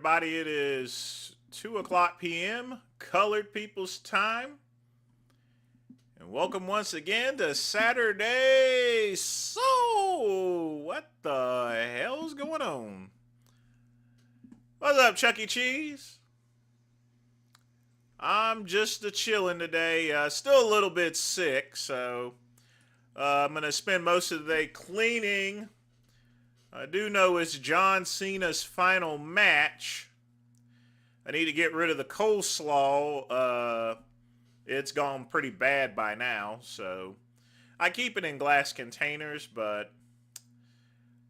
everybody. It is 2 o'clock p.m. Colored People's Time. And welcome once again to Saturday. So, what the hell's going on? What's up, Chuck E. Cheese? I'm just chilling today. Still a little bit sick, so I'm going to spend most of the day cleaning. I do know it's John Cena's final match. I need to get rid of the coleslaw. It's gone pretty bad by now, so I keep it in glass containers, but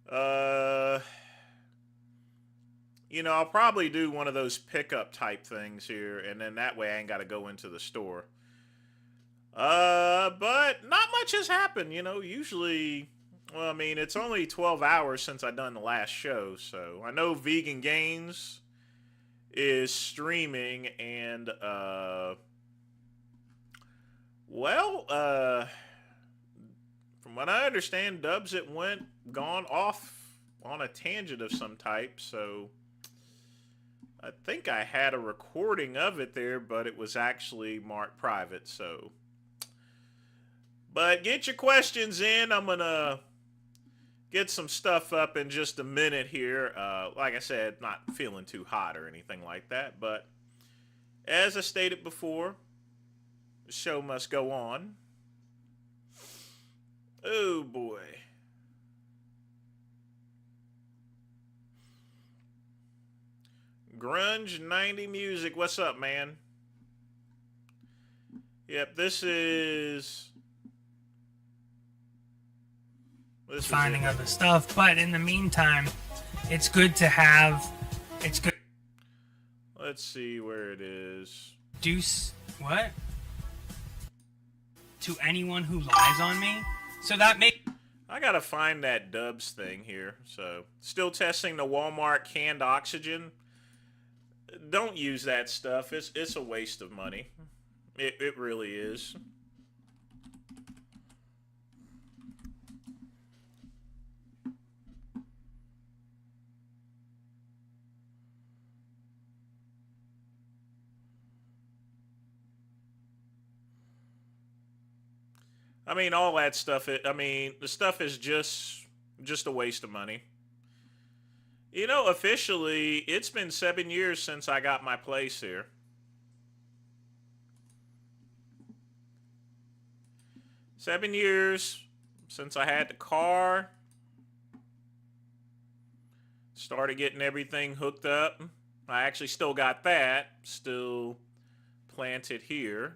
I'll probably do one of those pickup type things here, and then that way I ain't got to go into the store. But not much has happened, usually, well, I mean, it's only 12 hours since I done the last show, so I know Vegan Gains is streaming, and, from what I understand, Dubs it gone off on a tangent of some type, so I think I had a recording of it there, but it was actually marked private, so. But get your questions in. I'm gonna get some stuff up in just a minute here. Like I said, not feeling too hot or anything like that, but as I stated before, the show must go on. Oh boy. Grunge 90 Music, what's up, man? Yep, this is finding other stuff, but in the meantime, it's good to have. It's good. Let's see where it is. Deuce, what? To anyone who lies on me, so that I gotta find that Dubs thing here. So, still testing the Walmart canned oxygen. Don't use that stuff. It's a waste of money. It really is. I mean, all that stuff. The stuff is just a waste of money. Officially, it's been 7 years since I got my place here. Seven years since I had the car. Started getting everything hooked up. I actually still got that. Still planted here.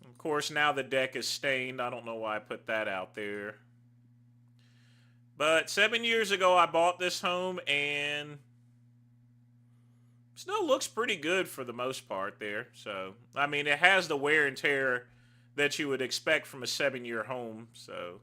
Of course, now the deck is stained. I don't know why I put that out there. But 7 years ago, I bought this home, and still looks pretty good for the most part there. So, I mean, it has the wear and tear that you would expect from a 7-year home. So,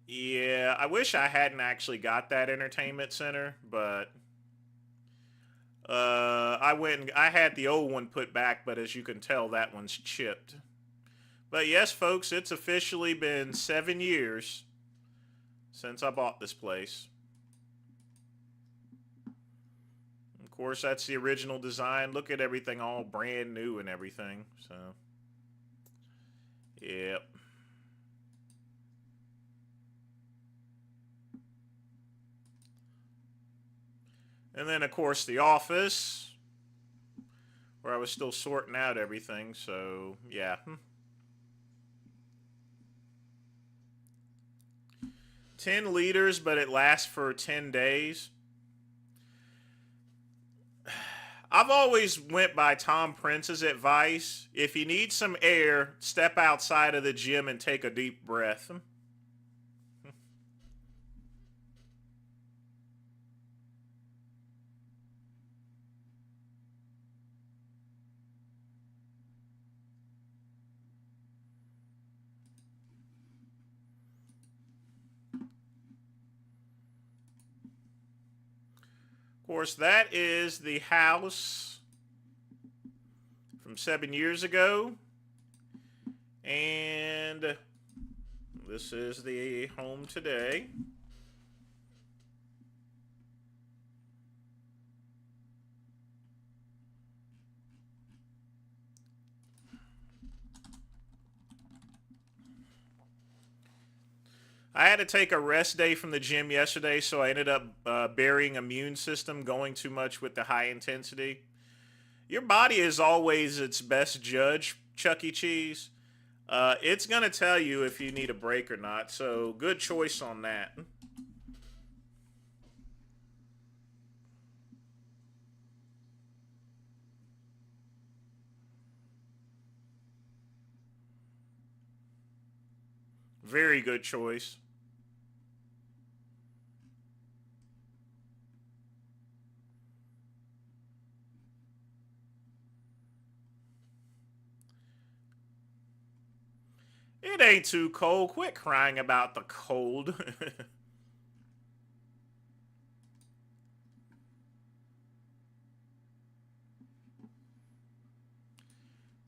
yeah, I wish I hadn't actually got that entertainment center, but I had the old one put back, but as you can tell, that one's chipped. But yes, folks, it's officially been 7 years since I bought this place. Of course, that's the original design. Look at everything all brand new and everything. So, yep. And then, of course, the office, where I was still sorting out everything. So, yeah. 10 liters, but it lasts for 10 days. I've always went by Tom Prince's advice. If you need some air, step outside of the gym and take a deep breath. Of course, that is the house from from 7 years ago. And this is the home today. I had to take a rest day from the gym yesterday, so I ended up burying immune system, going too much with the high intensity. Your body is always its best judge, Chuck E. Cheese. It's going to tell you if you need a break or not, so good choice on that. Very good choice. It ain't too cold. Quit crying about the cold.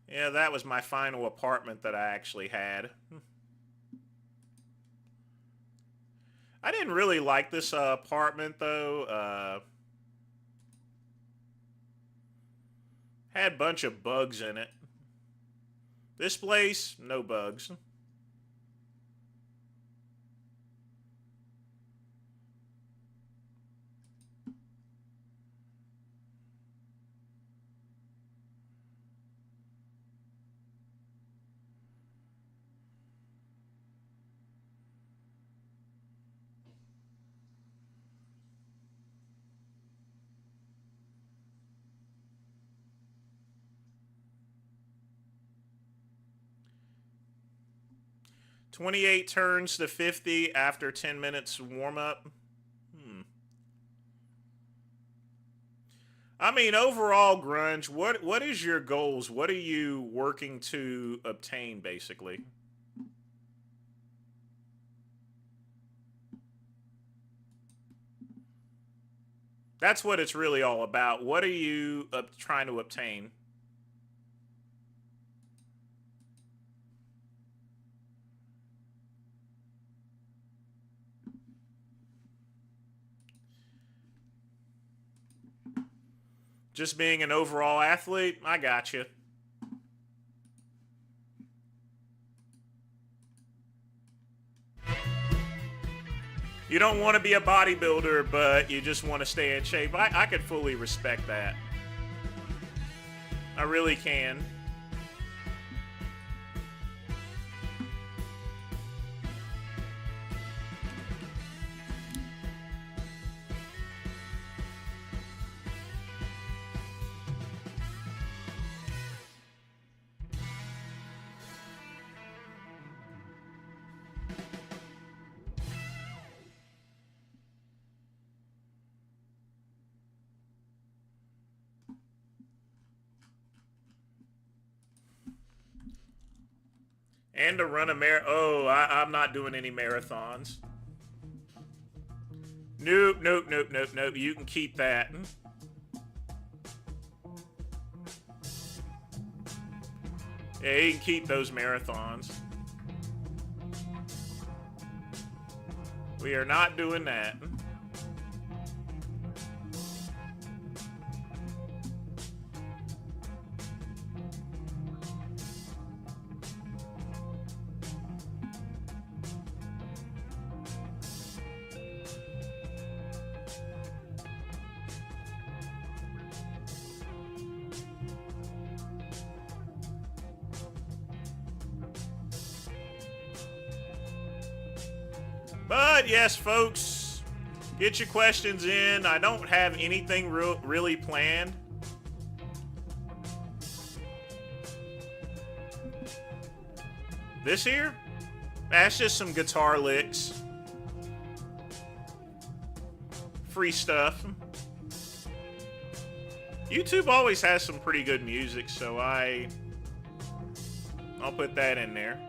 Yeah, that was my final apartment that I actually had. I didn't really like this apartment, though. Had a bunch of bugs in it. This place, no bugs. 28 turns to 50 after 10 minutes warm up. I mean, overall, Grunge, what is your goals? What are you working to obtain, basically? That's what it's really all about. What are you trying to obtain? Just being an overall athlete? I got you. You don't want to be a bodybuilder, but you just want to stay in shape. I could fully respect that. I really can. And to run a Oh, I'm not doing any marathons. Nope, nope, nope, nope, nope. You can keep that. Yeah, you can keep those marathons. We are not doing that. But yes, folks, get your questions in. I don't have anything really planned. This here? That's just some guitar licks. Free stuff. YouTube always has some pretty good music, so I'll put that in there.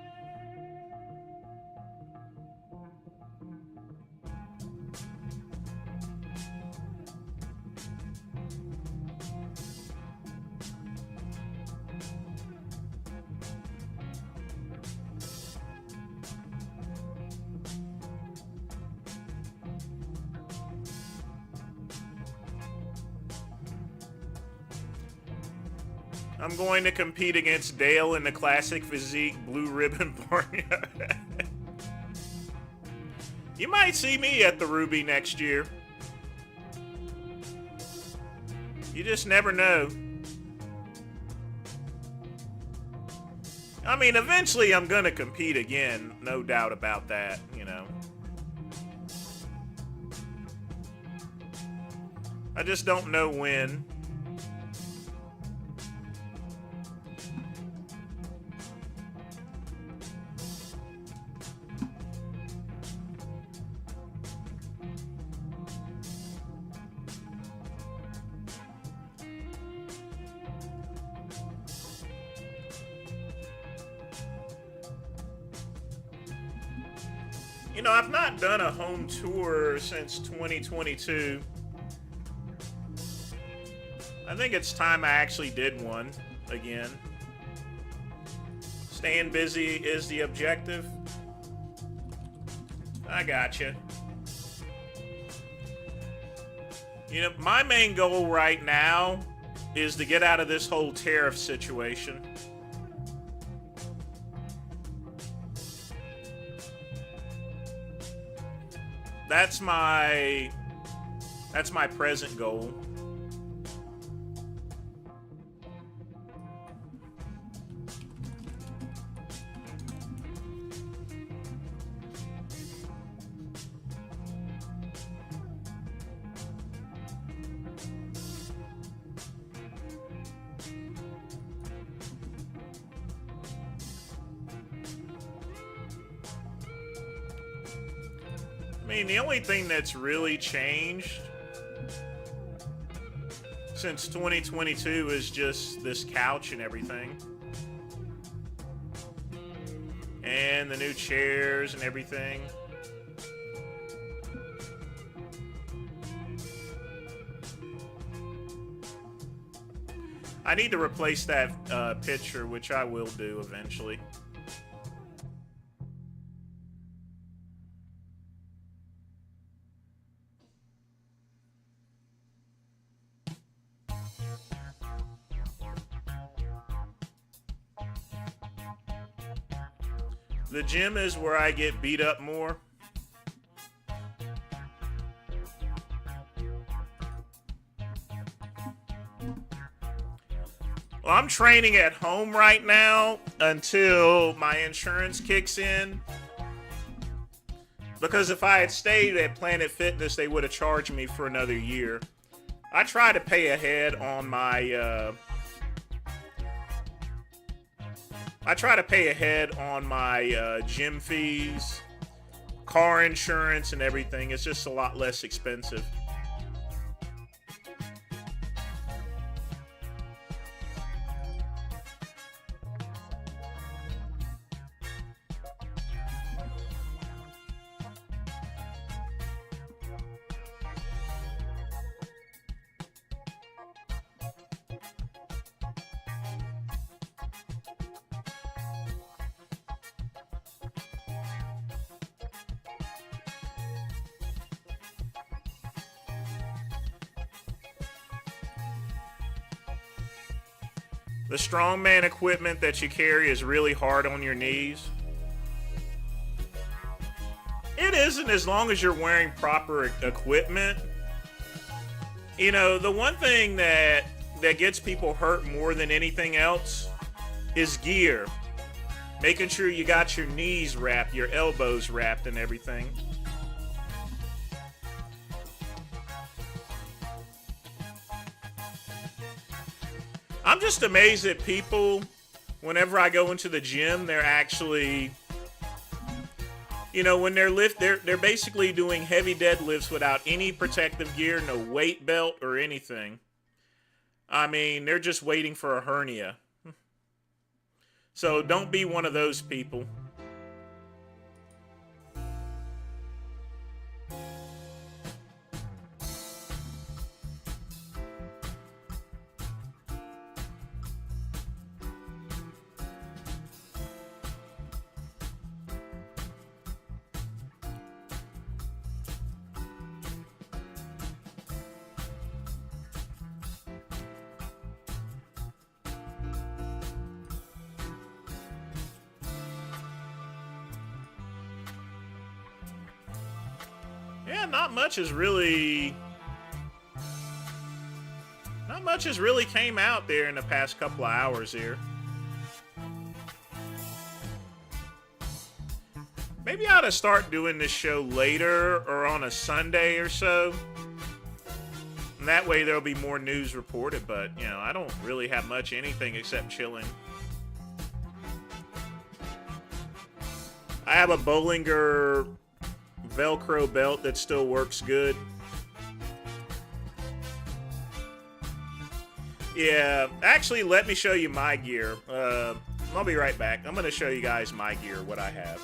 I'm going to compete against Dale in the classic physique blue ribbon barnyard. You might see me at the Ruby next year. You just never know. I mean, eventually I'm gonna compete again, no doubt about that, you know. I just don't know when. You know, I've not done a home tour since 2022. I think it's time I actually did one again. Staying busy is the objective. I gotcha. You know, my main goal right now is to get out of this whole tariff situation. That's my present goal. I mean, the only thing that's really changed since 2022 is just this couch and everything. And the new chairs and everything. I need to replace that picture, which I will do eventually. The gym is where I get beat up more. Well, I'm training at home right now until my insurance kicks in. Because if I had stayed at Planet Fitness, they would have charged me for another year. I try to pay ahead on my gym fees, car insurance, and everything. It's just a lot less expensive. The strongman equipment that you carry is really hard on your knees. It isn't, as long as you're wearing proper equipment. You know, the one thing that gets people hurt more than anything else is gear. Making sure you got your knees wrapped, your elbows wrapped, and everything. I'm just amazed at people, whenever I go into the gym, they're actually, you know, when they're basically doing heavy deadlifts without any protective gear, no weight belt or anything. I mean, they're just waiting for a hernia. So don't be one of those people. Yeah, not much has really came out there in the past couple of hours here. Maybe I ought to start doing this show later or on a Sunday or so. And that way there'll be more news reported, but, you know, I don't really have much anything except chilling. I have a Bollinger Velcro belt that still works good. Yeah, actually, let me show you my gear. I'll be right back. I'm going to show you guys my gear, what I have.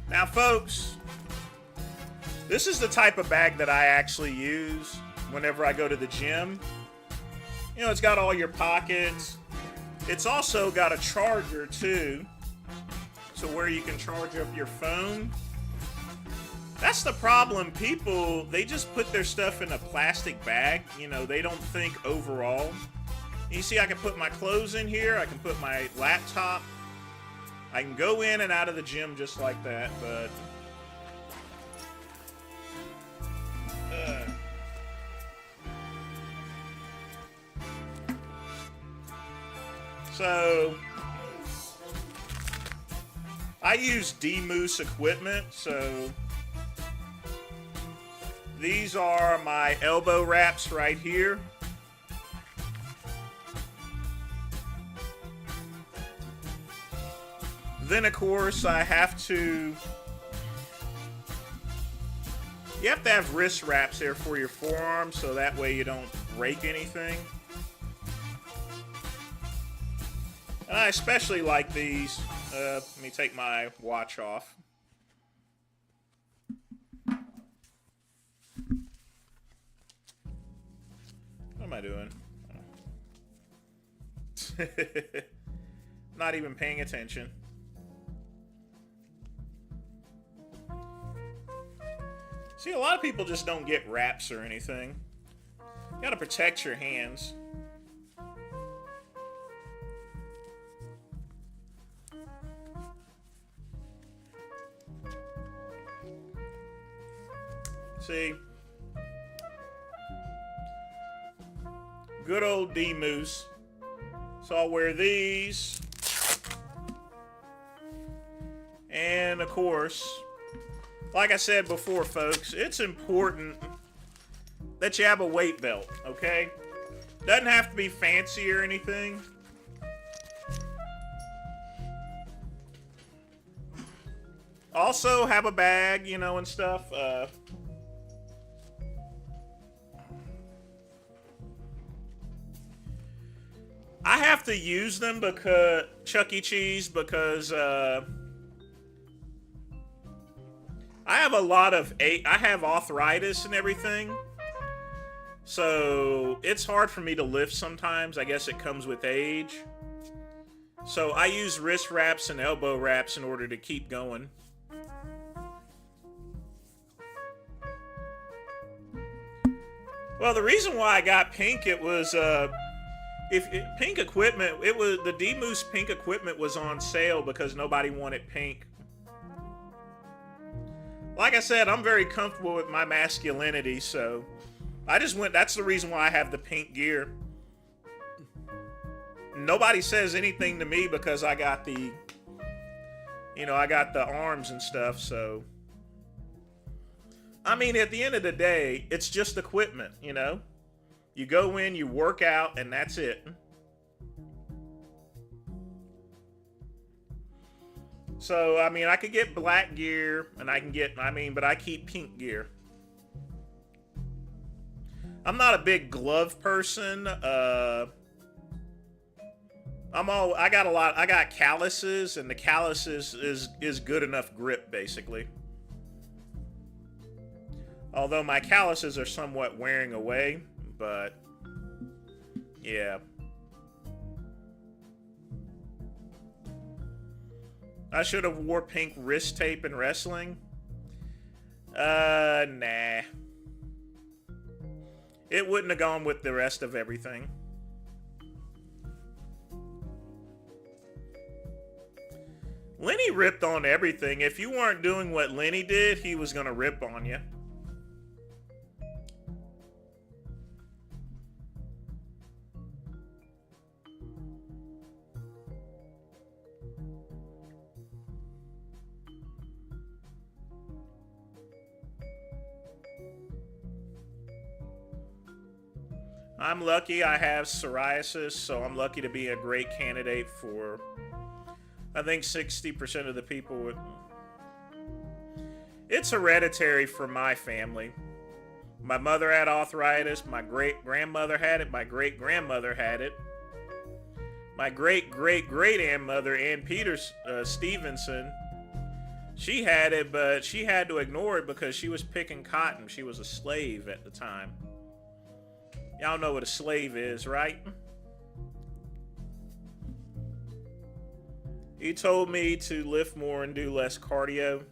Now, folks, this is the type of bag that I actually use whenever I go to the gym. You know, it's got all your pockets. It's also got a charger, too, so where you can charge up your phone. That's the problem. People, they just put their stuff in a plastic bag. You know, they don't think overall. You see, I can put my clothes in here. I can put my laptop. I can go in and out of the gym just like that, but so I use D-Moose equipment, so these are my elbow wraps right here. Then, of course, you have to have wrist wraps there for your forearms, so that way you don't break anything. And I especially like these. Let me take my watch off. What am I doing? Not even paying attention. See, a lot of people just don't get wraps or anything. You gotta protect your hands. See? Good old D-Moose. So I'll wear these. And, of course, like I said before, folks, it's important that you have a weight belt, okay? Doesn't have to be fancy or anything. Also, have a bag, you know, and stuff. I have to use them because Chuck E. Cheese because I have a lot of I have arthritis and everything, so it's hard for me to lift sometimes. I guess it comes with age. So I use wrist wraps and elbow wraps in order to keep going. Well, the reason why I got pink, it was pink equipment. It was the D-Moose pink equipment was on sale because nobody wanted pink. Like I said, I'm very comfortable with my masculinity, so I just went. That's the reason why I have the pink gear. Nobody says anything to me because I got the, you know, I got the arms and stuff, so. I mean, at the end of the day, it's just equipment, you know? You go in, you work out, and that's it. So, I mean, I could get black gear, and I can get, but I keep pink gear. I'm not a big glove person. I got calluses, and the calluses is good enough grip, basically. Although my calluses are somewhat wearing away, but yeah. I should have wore pink wrist tape in wrestling. Nah. It wouldn't have gone with the rest of everything. Lenny ripped on everything. If you weren't doing what Lenny did, he was gonna rip on you. I'm lucky I have psoriasis, so I'm lucky to be a great candidate for, I think 60% of the people would. It's hereditary for my family. My mother had arthritis, my great-grandmother had it, my great-grandmother had it. My great-great-great-grandmother, Ann Peters Stevenson, she had it, but she had to ignore it because she was picking cotton. She was a slave at the time. Y'all know what a slave is, right? He told me to lift more and do less cardio.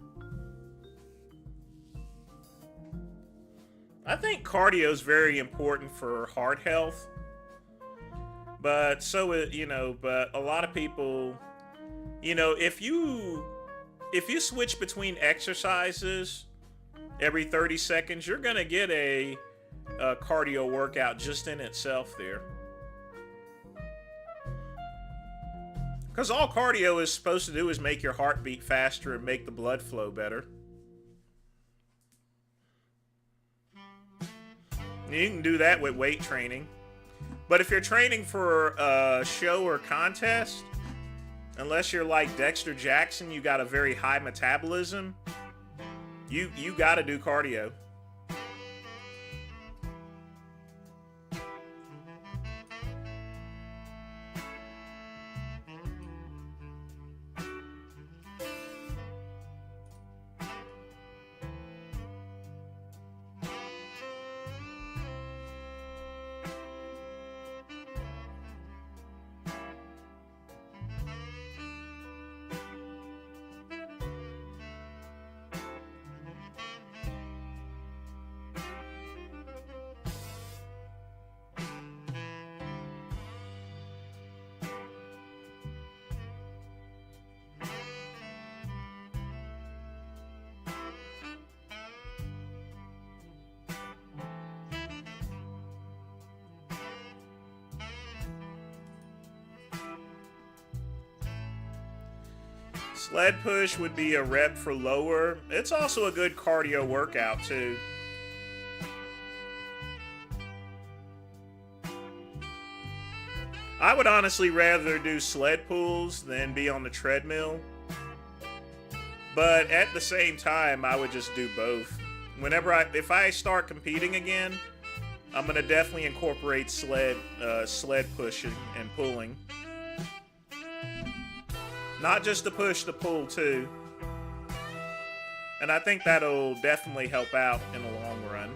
I think cardio is very important for heart health. But but a lot of people, if you switch between exercises every 30 seconds, you're going to get a cardio workout just in itself there. Because all cardio is supposed to do is make your heart beat faster and make the blood flow better. You can do that with weight training. But if you're training for a show or contest, unless you're like Dexter Jackson, you got a very high metabolism, you got to do cardio. Sled push would be a rep for lower. It's also a good cardio workout too. I would honestly rather do sled pulls than be on the treadmill. But at the same time, I would just do both. If I start competing again, I'm gonna definitely incorporate sled pushing and pulling. Not just the push, the pull too. And I think that'll definitely help out in the long run.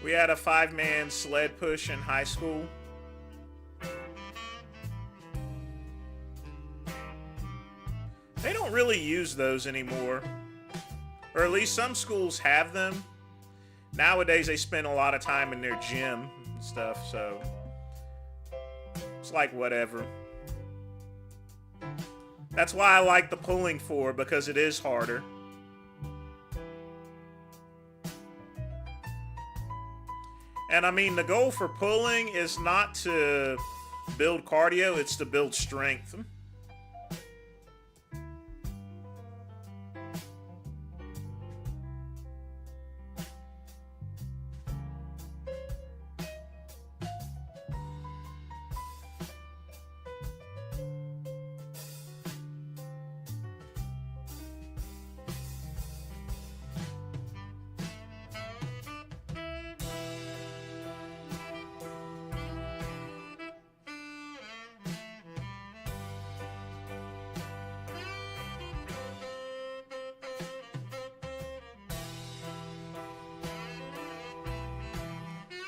We had a 5-man sled push in high school. They don't really use those anymore. Or at least some schools have them. Nowadays they spend a lot of time in their gym and stuff, so it's like whatever. That's why I like the pulling for, because it is harder. And I mean, the goal for pulling is not to build cardio, it's to build strength.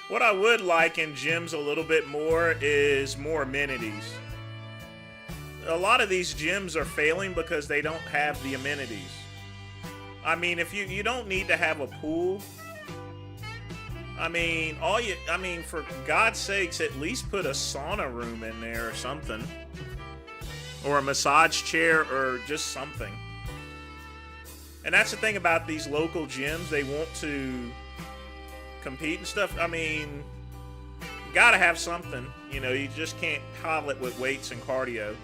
What I would like in gyms a little bit more is more amenities. A lot of these gyms are failing because they don't have the amenities. I mean, if you don't need to have a pool. I mean, for God's sakes, at least put a sauna room in there or something. Or a massage chair or just something. And that's the thing about these local gyms. They want to compete and stuff. I mean, you gotta have something. You know, you just can't coddle it with weights and cardio.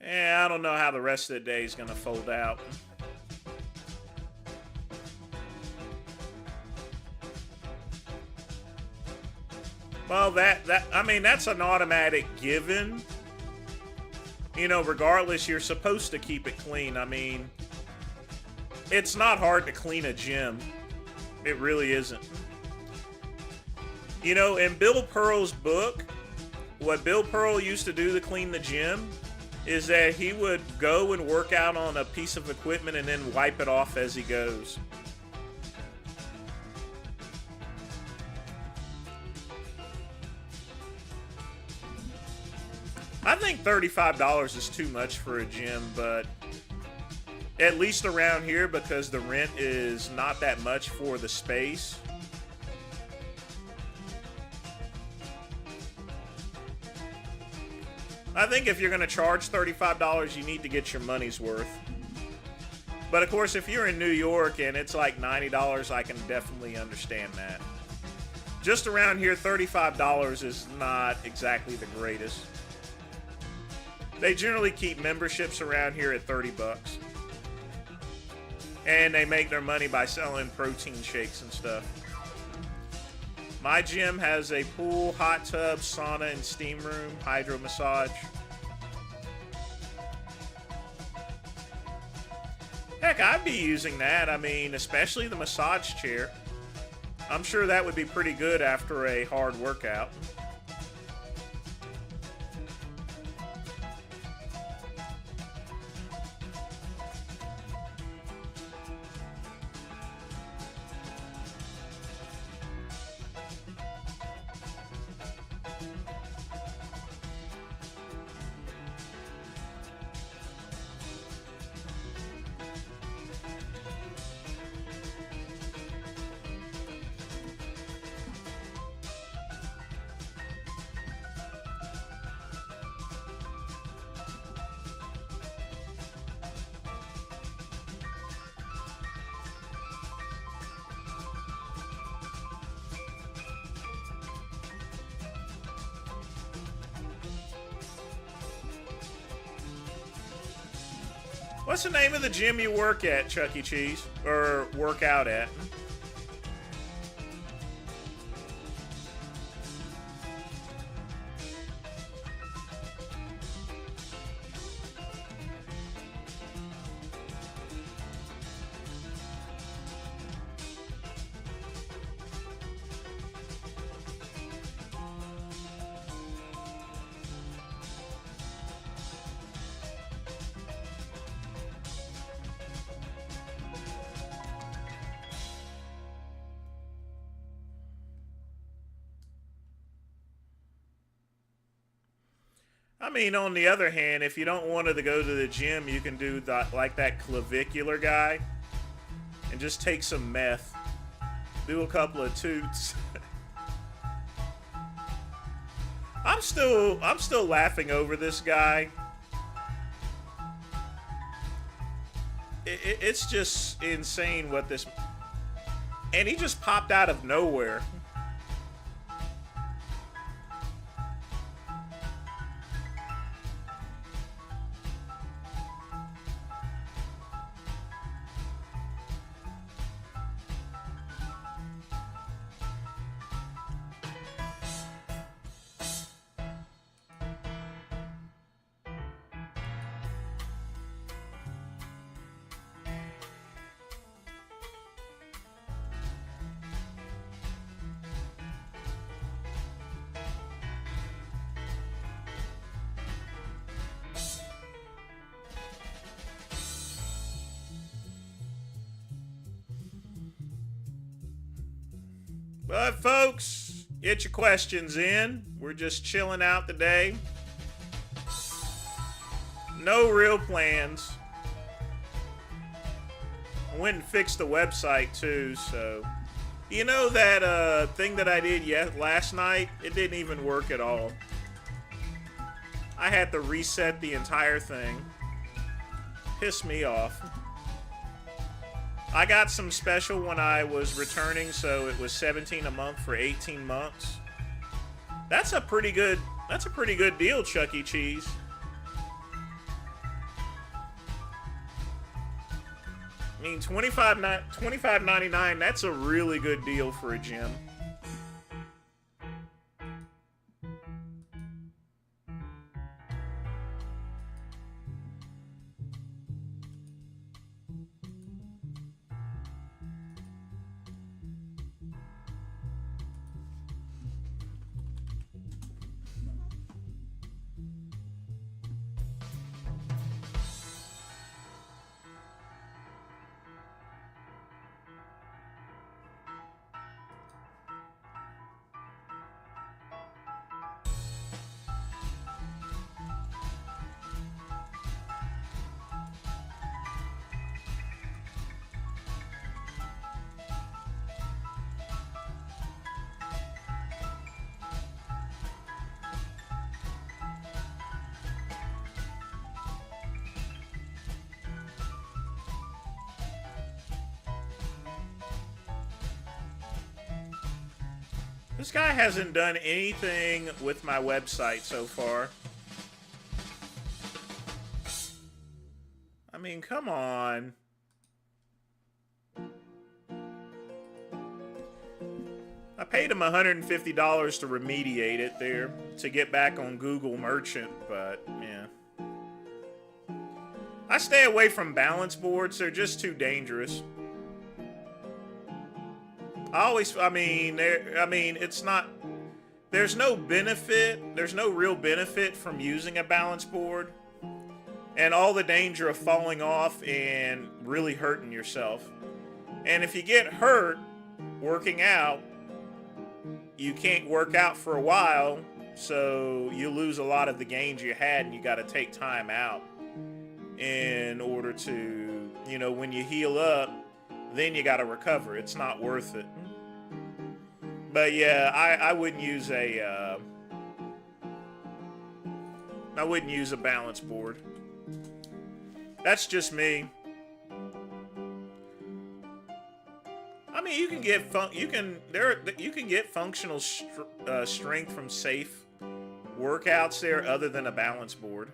Yeah, I don't know how the rest of the day is going to fold out. Well, that's an automatic given. You know, regardless, you're supposed to keep it clean. I mean, it's not hard to clean a gym. It really isn't. You know, in Bill Pearl's book, what Bill Pearl used to do to clean the gym is that he would go and work out on a piece of equipment and then wipe it off as he goes. I think $35 is too much for a gym, but at least around here, because the rent is not that much for the space. I think if you're going to charge $35, you need to get your money's worth. But of course, if you're in New York and it's like $90, I can definitely understand that. Just around here, $35 is not exactly the greatest. They generally keep memberships around here at 30 bucks. And they make their money by selling protein shakes and stuff. My gym has a pool, hot tub, sauna, and steam room, hydro massage. Heck, I'd be using that. I mean, especially the massage chair. I'm sure that would be pretty good after a hard workout. What's the name of the gym you work at, Chuck E. Cheese? Or work out at? I mean, on the other hand, if you don't want to go to the gym, you can do like that clavicular guy and just take some meth. Do a couple of toots. I'm still laughing over this guy. It's just insane what this... And he just popped out of nowhere. But folks, get your questions in. We're just chilling out today. No real plans. I went and fixed the website too, so... You know that thing that I did last night? It didn't even work at all. I had to reset the entire thing. Pissed me off. I got some special when I was returning, so it was $17 a month for 18 months. That's a pretty good deal, Chuck E. Cheese. I mean, $25.99, that's a really good deal for a gym. This guy hasn't done anything with my website so far. I mean, come on. I paid him $150 to remediate it there to get back on Google Merchant, but yeah. I stay away from balance boards. They're just too dangerous. It's not, there's no real benefit from using a balance board, and all the danger of falling off and really hurting yourself. And if you get hurt working out, you can't work out for a while, so you lose a lot of the gains you had, and you got to take time out in order to, when you heal up, then you got to recover. It's not worth it. But yeah, I wouldn't use a balance board. That's just me. I mean, you can get functional strength from safe workouts there other than a balance board.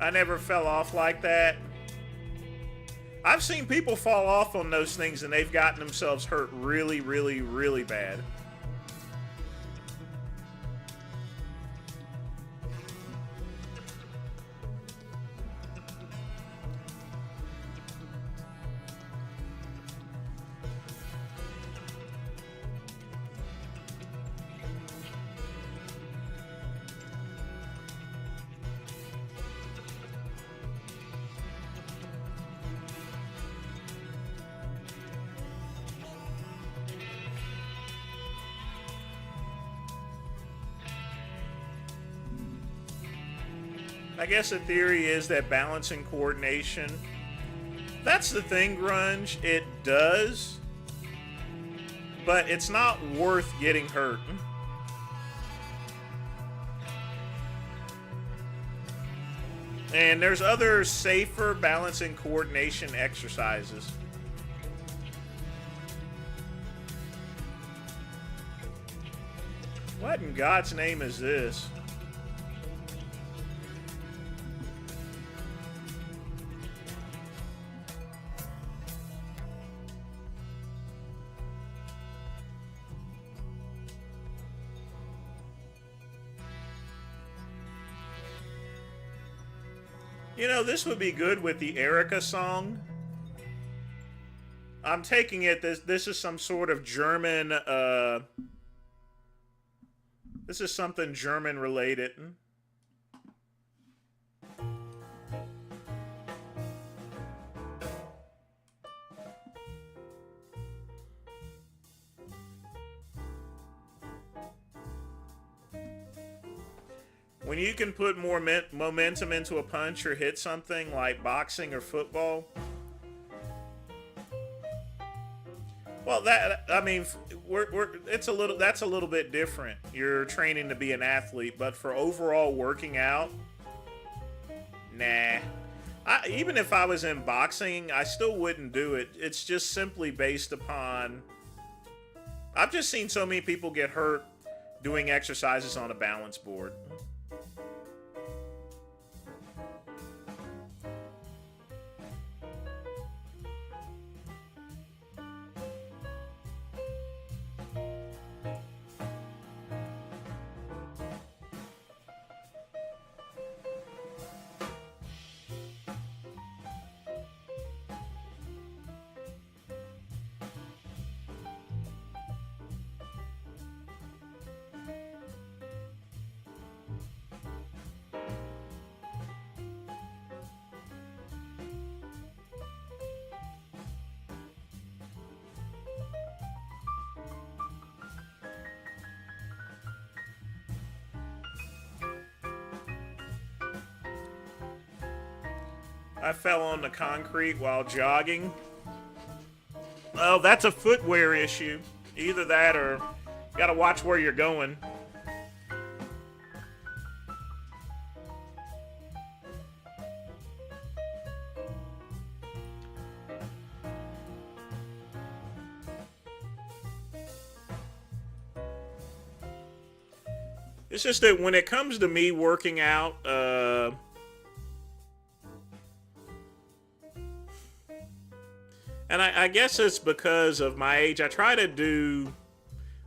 I never fell off like that. I've seen people fall off on those things and they've gotten themselves hurt really, really, really bad. I guess the theory is that balance and coordination, that's the thing, Grunge, it does, but it's not worth getting hurt. And there's other safer balance and coordination exercises. What in God's name is this? You know, this would be good with the Erica song. I'm taking it this is some sort of German, this is something German related. When you can put more momentum into a punch or hit something like boxing or football, well, that I mean, that's a little bit different. You're training to be an athlete, but for overall working out, nah. Even if I was in boxing, I still wouldn't do it. It's just simply based upon. I've just seen so many people get hurt doing exercises on a balance board. I fell on the concrete while jogging. Oh, that's a footwear issue. Either that or you gotta watch where you're going. It's just that when it comes to me working out, and I guess it's because of my age. I try to do,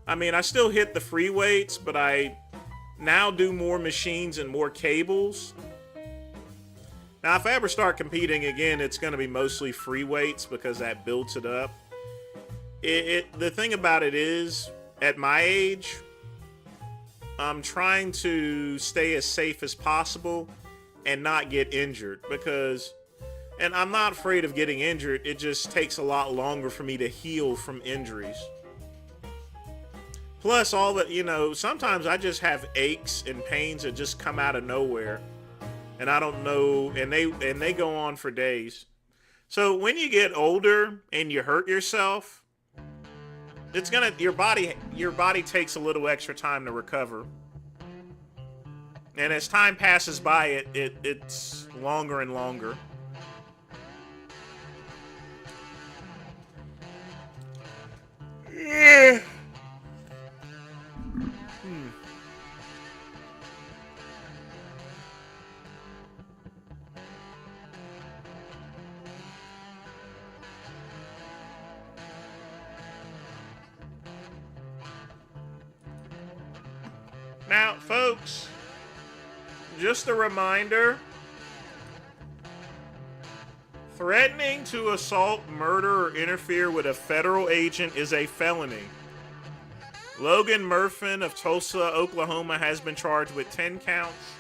I mean, I still hit the free weights, but I now do more machines and more cables. Now, if I ever start competing again, it's going to be mostly free weights because that builds it up. The thing about it is, at my age, I'm trying to stay as safe as possible and not get injured because... And I'm not afraid of getting injured. It just takes a lot longer for me to heal from injuries. Plus, all that, you know, sometimes I just have aches and pains that just come out of nowhere. And I don't know, and they go on for days. So when you get older and you hurt yourself, it's gonna your body takes a little extra time to recover. And as time passes by, it's longer and longer. Yeah. Now, folks, just a reminder, threatening to assault, murder, or interfere with a federal agent is a felony. Logan Murfin of Tulsa, Oklahoma has been charged with 10 counts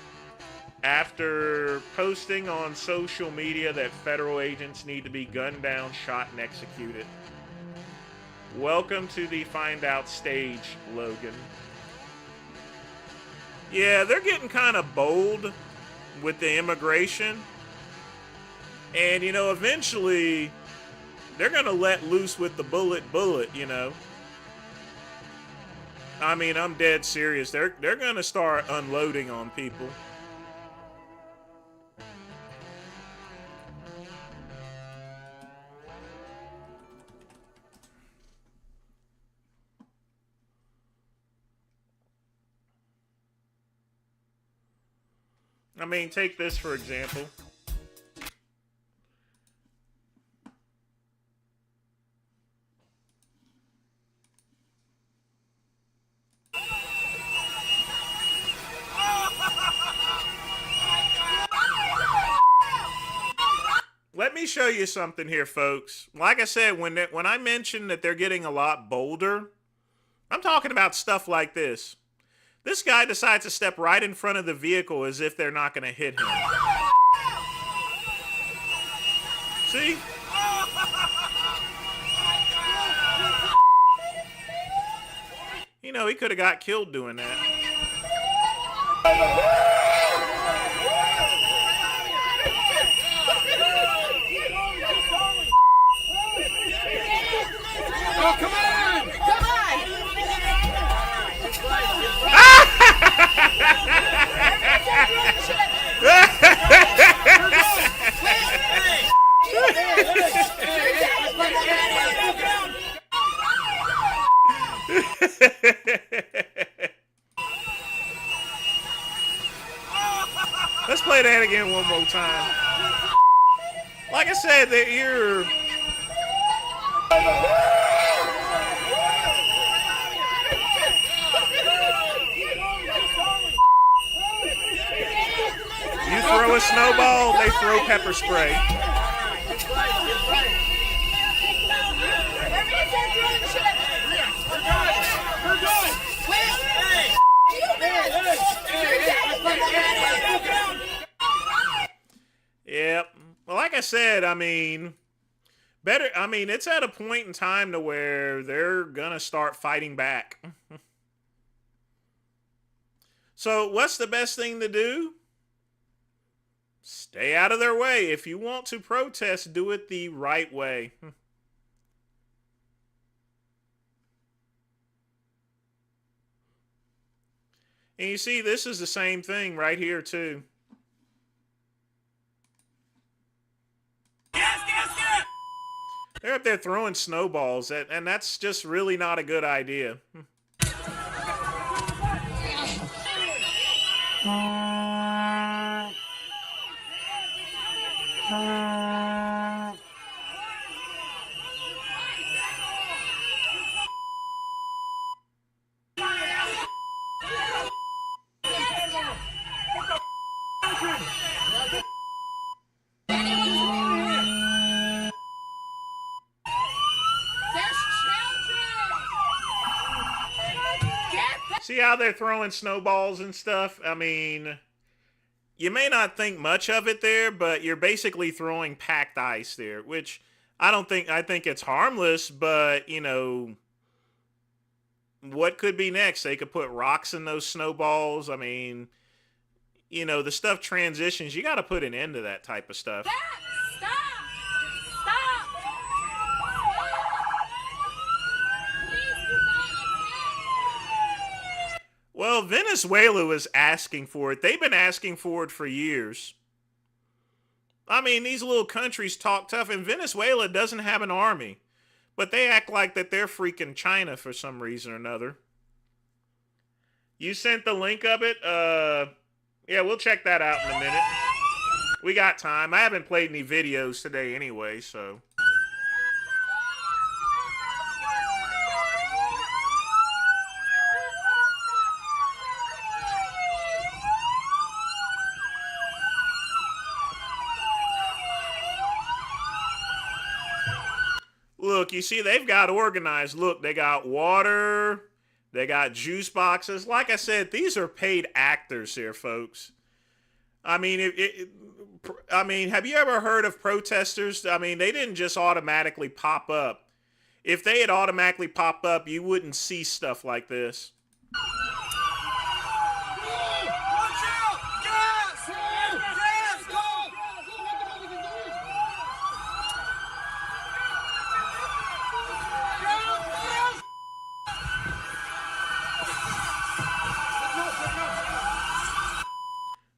after posting on social media that federal agents need to be gunned down, shot, and executed. Welcome to the find out stage, Logan. Yeah, they're getting kind of bold with the immigration. And, you know, eventually they're going to let loose with the bullet, you know. I mean, I'm dead serious. They're going to start unloading on people. I mean, take this for example. Let me show you something here, folks. Like I said, when I mentioned that they're getting a lot bolder, I'm talking about stuff like this. This guy decides to step right in front of the vehicle as if they're not going to hit him. See? You know, he could have got killed doing that. Oh, come on! Come on! Let's play that again one more time. Like I said, that you're... You throw a snowball, they throw pepper spray. Yep. Well, like I said, I mean, it's at a point in time to where they're gonna start fighting back. So what's the best thing to do? Stay out of their way. If you want to protest, do it the right way. And you see, this is the same thing right here, too. They're up there throwing snowballs, and that's just really not a good idea. See how they're throwing snowballs and stuff? I mean, you may not think much of it there, but you're basically throwing packed ice there, which I think it's harmless, but, you know, what could be next? They could put rocks in those snowballs. I mean, you know, the stuff transitions. You got to put an end to that type of stuff. Stop! Well, Venezuela was asking for it. They've been asking for it for years. I mean, these little countries talk tough, and Venezuela doesn't have an army. But they act like that they're freaking China for some reason or another. You sent the link of it? Yeah, we'll check that out in a minute. We got time. I haven't played any videos today anyway, so... Look, you see, they've got organized. Look, they got water. They got juice boxes. Like I said, these are paid actors here, folks. I mean, have you ever heard of protesters? I mean, they didn't just automatically pop up. If they had automatically popped up, you wouldn't see stuff like this.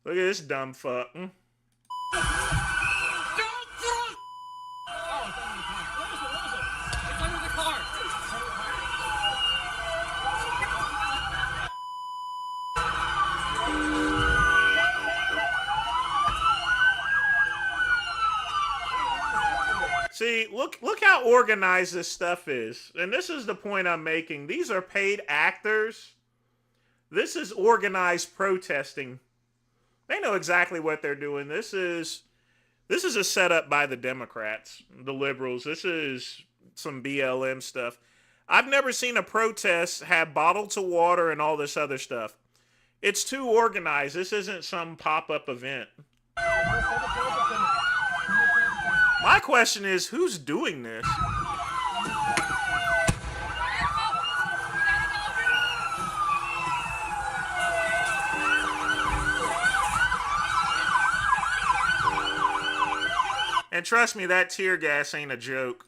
Look at this dumb fuck. mean, look how organized this stuff is. And this is the point I'm making. These are paid actors. This is organized protesting. They know exactly what they're doing. This is a setup by the Democrats, the liberals. This is some BLM stuff. I've never seen a protest have bottles of water and all this other stuff. It's too organized. This isn't some pop-up event. My question is, who's doing this? And trust me, that tear gas ain't a joke.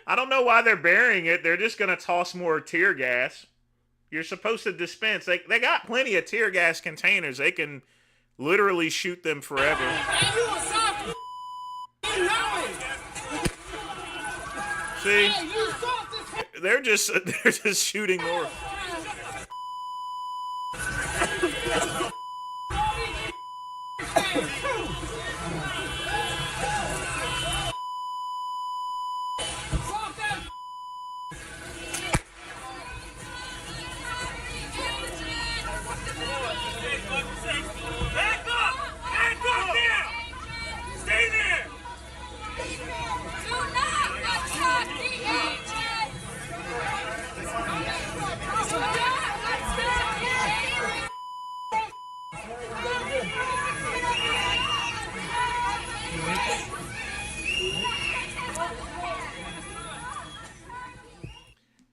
I don't know why they're burying it. They're just going to toss more tear gas. You're supposed to dispense. They got plenty of tear gas containers. They can literally shoot them forever. See? They're just shooting more.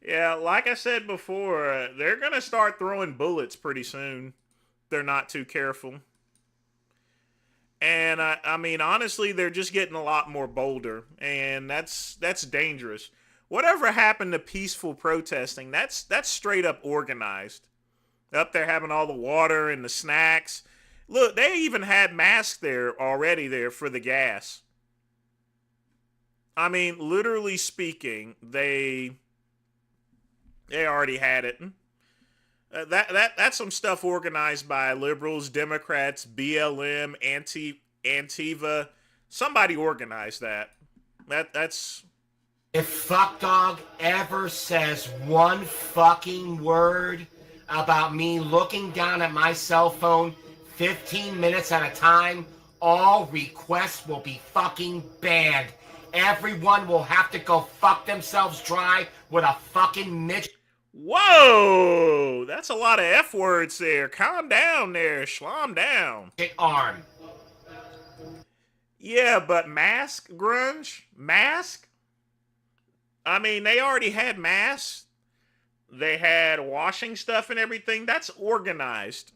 Yeah, like I said before, they're going to start throwing bullets pretty soon. They're not too careful. And I mean, honestly, they're just getting a lot more bolder, and that's dangerous. Whatever happened to peaceful protesting? That's straight up organized. Up there having all the water and the snacks. Look, they even had masks there already there for the gas. I mean, literally speaking, they already had it. That's some stuff organized by liberals, Democrats, BLM, Antifa. Somebody organized that. That's. If fuck dog ever says one fucking word about me looking down at my cell phone 15 minutes at a time, all requests will be fucking banned. Everyone will have to go fuck themselves dry with a fucking midget. Whoa! That's a lot of F words there. Calm down there. Schlom down. Arm. Yeah, but mask, grunge? Mask? I mean, they already had masks. They had washing stuff and everything. That's organized.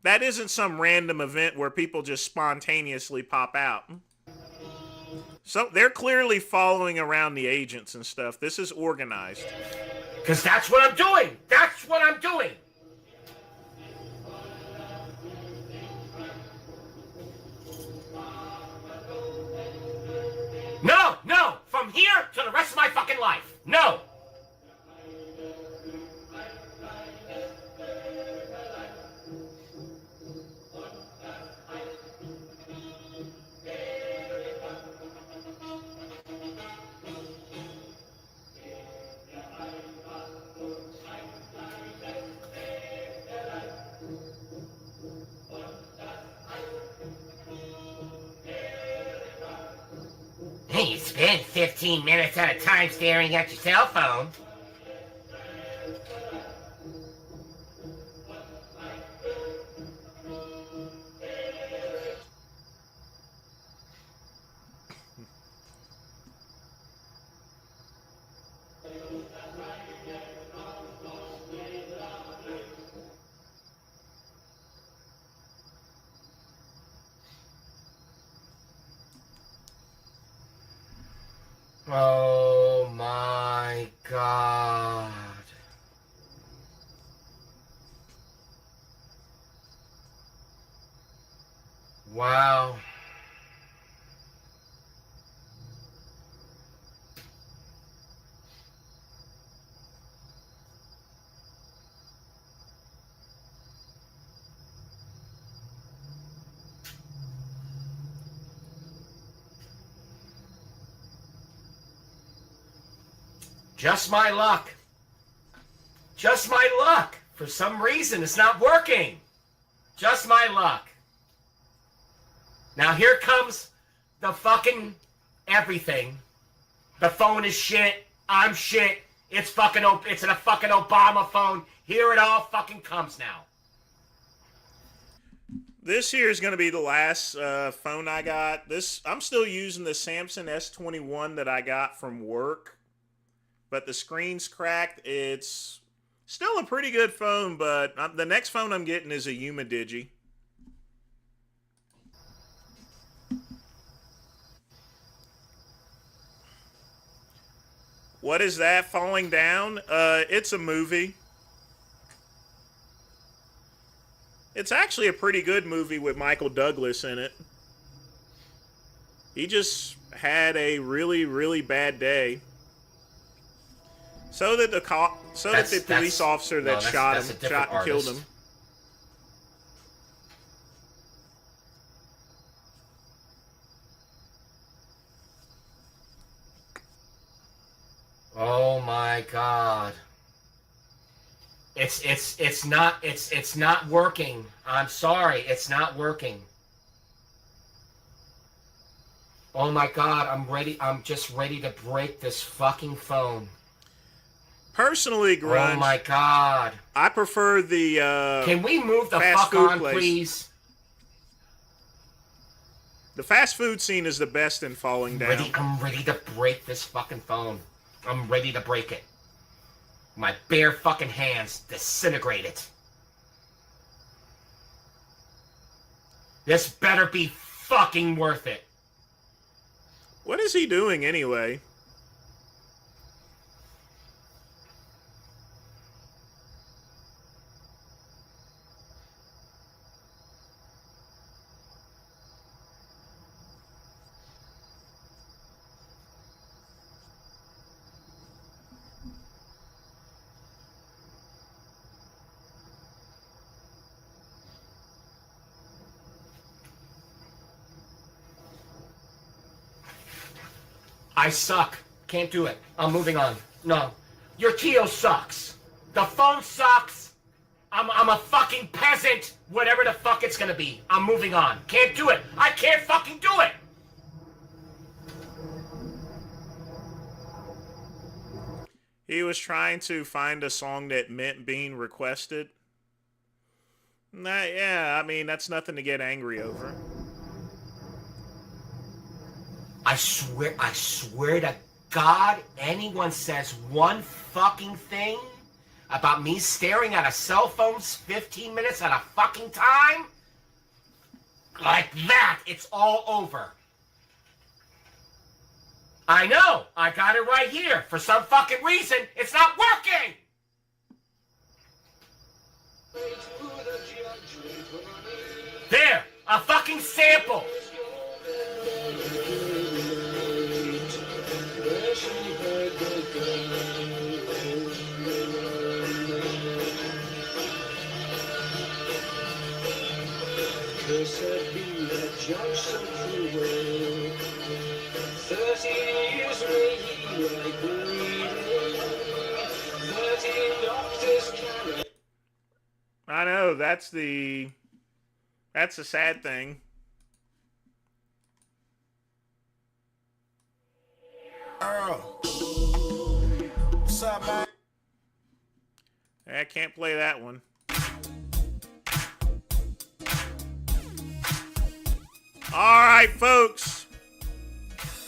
That isn't some random event where people just spontaneously pop out. So they're clearly following around the agents and stuff. This is organized. Because that's what I'm doing. That's what I'm doing. No. From here to the rest of my fucking life. No. Hey, you spend 15 minutes at a time staring at your cell phone. Oh my God. Wow. Just my luck. Just my luck. For some reason, it's not working. Just my luck. Now here comes the fucking everything. The phone is shit. I'm shit. It's fucking, it's a fucking Obama phone. Here it all fucking comes now. This here is going to be the last phone I got. I'm still using the Samsung S21 that I got from work. But the screen's cracked. It's still a pretty good phone, but the next phone I'm getting is a Digi. What is that falling down? It's a movie. It's actually a pretty good movie with Michael Douglas in it. He just had a really, really bad day. So that the police officer that shot and killed him. Oh my God. It's not working. I'm sorry, it's not working. Oh my God, I'm just ready to break this fucking phone. Personally, Grunge, oh my God, I prefer the can we move the fast fuck food on, place. Please? The fast food scene is the best in falling down. I'm ready to break this fucking phone. I'm ready to break it. My bare fucking hands disintegrate it. This better be fucking worth it. What is he doing anyway? I suck. Can't do it. I'm moving on. No. Your Tio sucks. The phone sucks. I'm a fucking peasant. Whatever the fuck it's gonna be. I'm moving on. Can't do it. I can't fucking do it. He was trying to find a song that meant being requested. Yeah, I mean, that's nothing to get angry over. I swear to God, anyone says one fucking thing about me staring at a cell phone 15 minutes at a fucking time, like that, it's all over. I know, I got it right here. For some fucking reason, it's not working! There, a fucking sample. I know, that's the sad thing. Earl. What's up, man? I can't play that one. Alright, folks.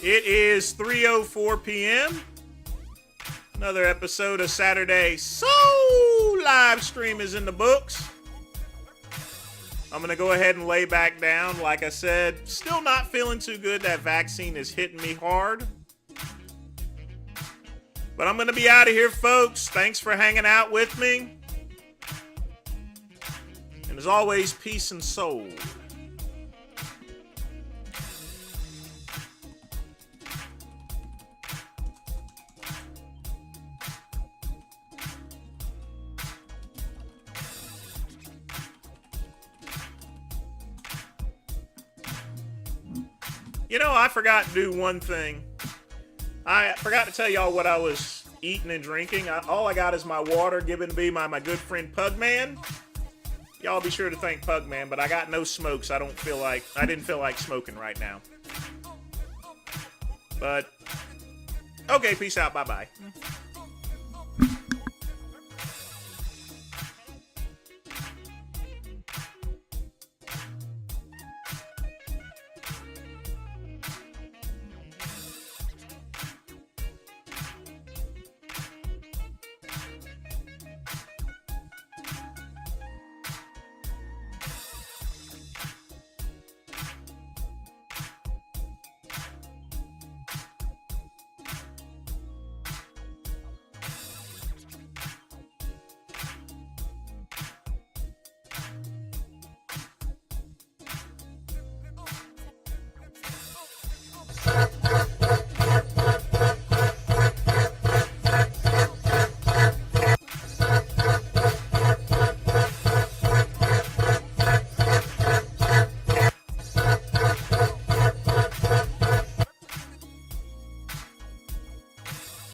It is 3:04 p.m. Another episode of Saturday Soul live stream is in the books. I'm going to go ahead and lay back down. Like I said, still not feeling too good. That vaccine is hitting me hard. But I'm going to be out of here, folks. Thanks for hanging out with me. And as always, peace and soul. You know, I forgot to do one thing. I forgot to tell y'all what I was eating and drinking. All I got is my water given to me by my good friend Pugman. Y'all be sure to thank Pugman, but I got no smokes. I didn't feel like smoking right now. But, okay, peace out. Bye-bye.